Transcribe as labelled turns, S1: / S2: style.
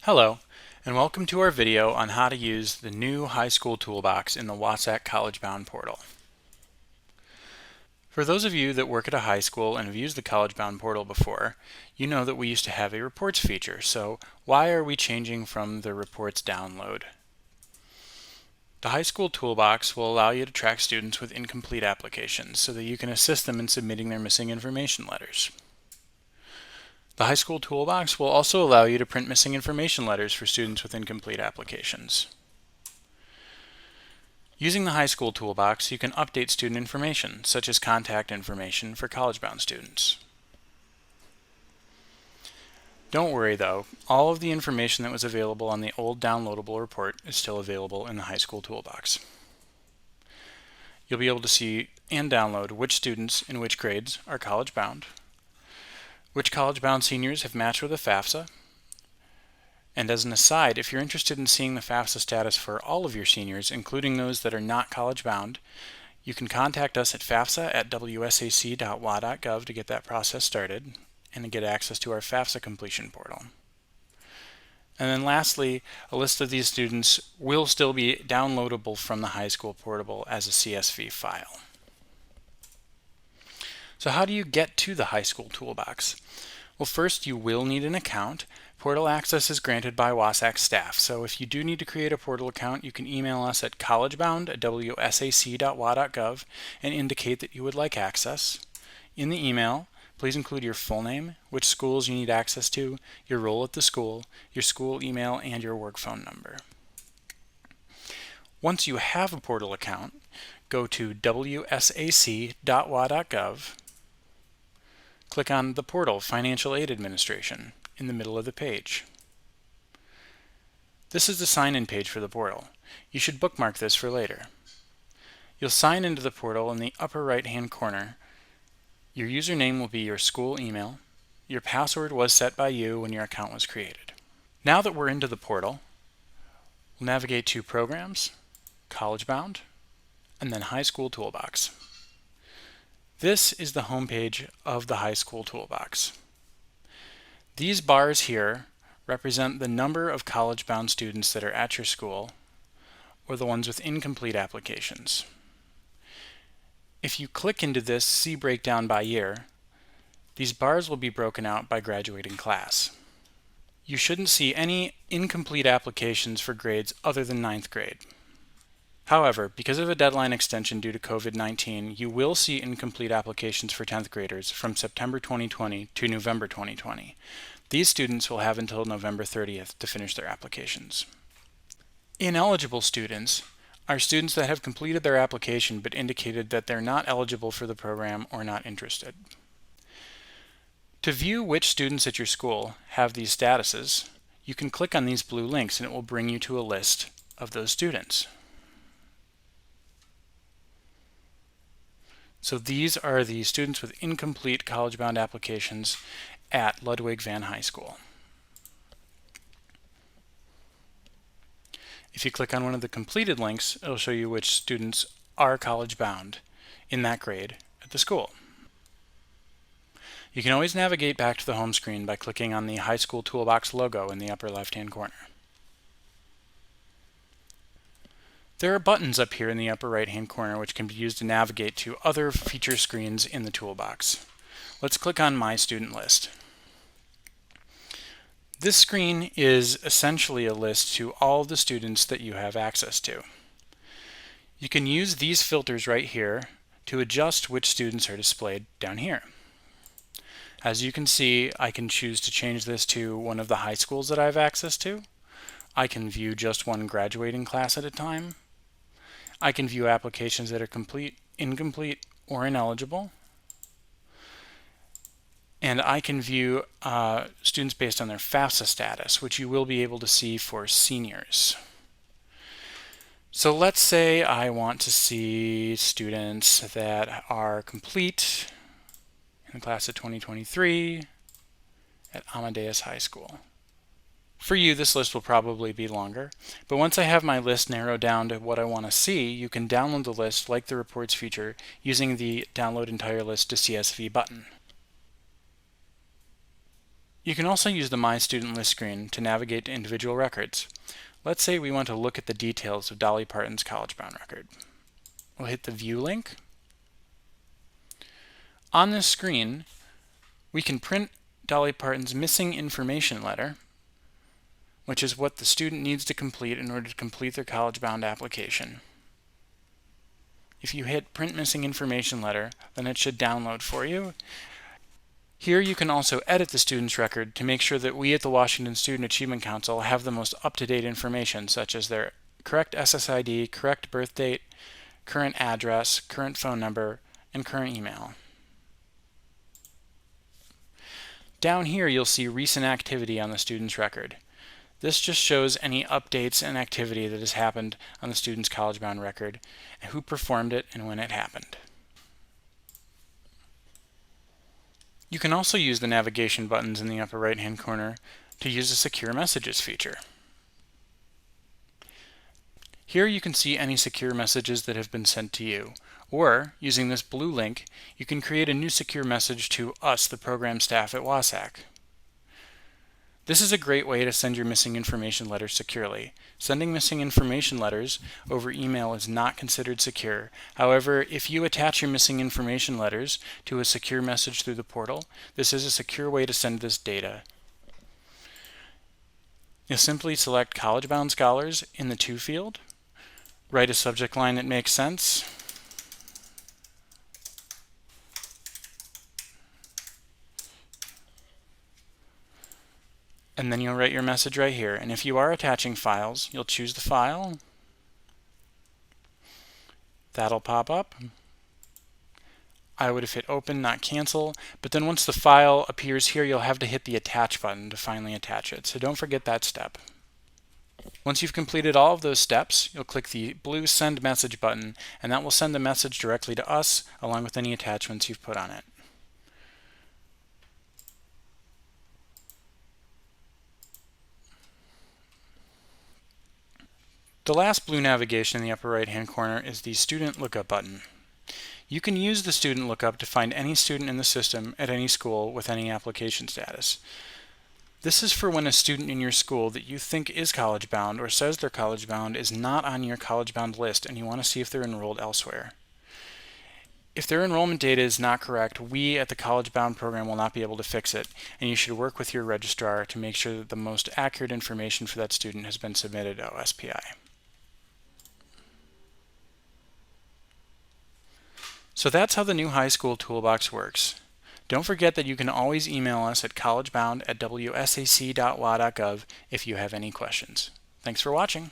S1: Hello, and welcome to our video on how to use the new High School Toolbox in the Wasatch College Bound portal. For those of you that work at a high school and have used the College Bound portal before, you know that we used to have a reports feature, so why are we changing from the reports download? The High School Toolbox will allow you to track students with incomplete applications so that you can assist them in submitting their missing information letters. The High School Toolbox will also allow you to print missing information letters for students with incomplete applications. Using the High School Toolbox, you can update student information, such as contact information for college-bound students. Don't worry though, all of the information that was available on the old downloadable report is still available in the High School Toolbox. You'll be able to see and download which students in which grades are college-bound, which college-bound seniors have matched with a FAFSA, and as an aside, if you're interested in seeing the FAFSA status for all of your seniors, including those that are not college-bound, you can contact us at fafsa@wsac.wa.gov to get that process started and to get access to our FAFSA completion portal. And then lastly, a list of these students will still be downloadable from the High School Portable as a CSV file. So how do you get to the High School Toolbox? Well, first you will need an account. Portal access is granted by Wasatch staff, so if you do need to create a portal account, you can email us at collegebound@wsac.wa.gov and indicate that you would like access. In the email, please include your full name, which schools you need access to, your role at the school, your school email, and your work phone number. Once you have a portal account, go to wsac.wa.gov. Click on the portal Financial Aid Administration in the middle of the page. This is the sign-in page for the portal. You should bookmark this for later. You'll sign into the portal in the upper right-hand corner. Your username will be your school email. Your password was set by you when your account was created. Now that we're into the portal, we'll navigate to Programs, College Bound, and then High School Toolbox. This is the home page of the High School Toolbox. These bars here represent the number of college-bound students that are at your school, or the ones with incomplete applications. If you click into this See Breakdown by Year, these bars will be broken out by graduating class. You shouldn't see any incomplete applications for grades other than 9th grade. However, because of a deadline extension due to COVID-19, you will see incomplete applications for 10th graders from September 2020 to November 2020. These students will have until November 30th to finish their applications. Ineligible students are students that have completed their application but indicated that they're not eligible for the program or not interested. To view which students at your school have these statuses, you can click on these blue links and it will bring you to a list of those students. So these are the students with incomplete college-bound applications at Ludwig Van High School. If you click on one of the completed links, it'll show you which students are college-bound in that grade at the school. You can always navigate back to the home screen by clicking on the High School Toolbox logo in the upper left-hand corner. There are buttons up here in the upper right-hand corner which can be used to navigate to other feature screens in the toolbox. Let's click on My Student List. This screen is essentially a list to all of the students that you have access to. You can use these filters right here to adjust which students are displayed down here. As you can see, I can choose to change this to one of the high schools that I have access to. I can view just one graduating class at a time. I can view applications that are complete, incomplete, or ineligible. And I can view students based on their FAFSA status, which you will be able to see for seniors. So let's say I want to see students that are complete in the class of 2023 at Amadeus High School. For you, this list will probably be longer, but once I have my list narrowed down to what I want to see, you can download the list like the reports feature using the Download Entire List to CSV button. You can also use the My Student List screen to navigate to individual records. Let's say we want to look at the details of Dolly Parton's College Bound record. We'll hit the View link. On this screen, we can print Dolly Parton's missing information letter, which is what the student needs to complete in order to complete their College Bound application. If you hit Print Missing Information Letter, then it should download for you. Here you can also edit the student's record to make sure that we at the Washington Student Achievement Council have the most up-to-date information, such as their correct SSID, correct birth date, current address, current phone number, and current email. Down here you'll see recent activity on the student's record. This just shows any updates and activity that has happened on the student's College Bound record, and who performed it and when it happened. You can also use the navigation buttons in the upper right-hand corner to use the Secure Messages feature. Here you can see any secure messages that have been sent to you, or using this blue link, you can create a new secure message to us, the program staff at WASAC. This is a great way to send your missing information letters securely. Sending missing information letters over email is not considered secure. However, if you attach your missing information letters to a secure message through the portal, this is a secure way to send this data. You'll simply select College Bound Scholars in the To field, write a subject line that makes sense, and then you'll write your message right here. And if you are attaching files, you'll choose the file. That'll pop up. I would have hit open, not cancel, but then once the file appears here, you'll have to hit the attach button to finally attach it. So don't forget that step. Once you've completed all of those steps, you'll click the blue Send Message button, and that will send the message directly to us, along with any attachments you've put on it. The last blue navigation in the upper right-hand corner is the Student Lookup button. You can use the Student Lookup to find any student in the system at any school with any application status. This is for when a student in your school that you think is college bound or says they're college bound is not on your college bound list and you want to see if they're enrolled elsewhere. If their enrollment data is not correct, we at the College Bound program will not be able to fix it, and you should work with your registrar to make sure that the most accurate information for that student has been submitted to OSPI. So that's how the new high school toolbox works. Don't forget that you can always email us at collegebound@wsac.wa.gov if you have any questions. Thanks for watching.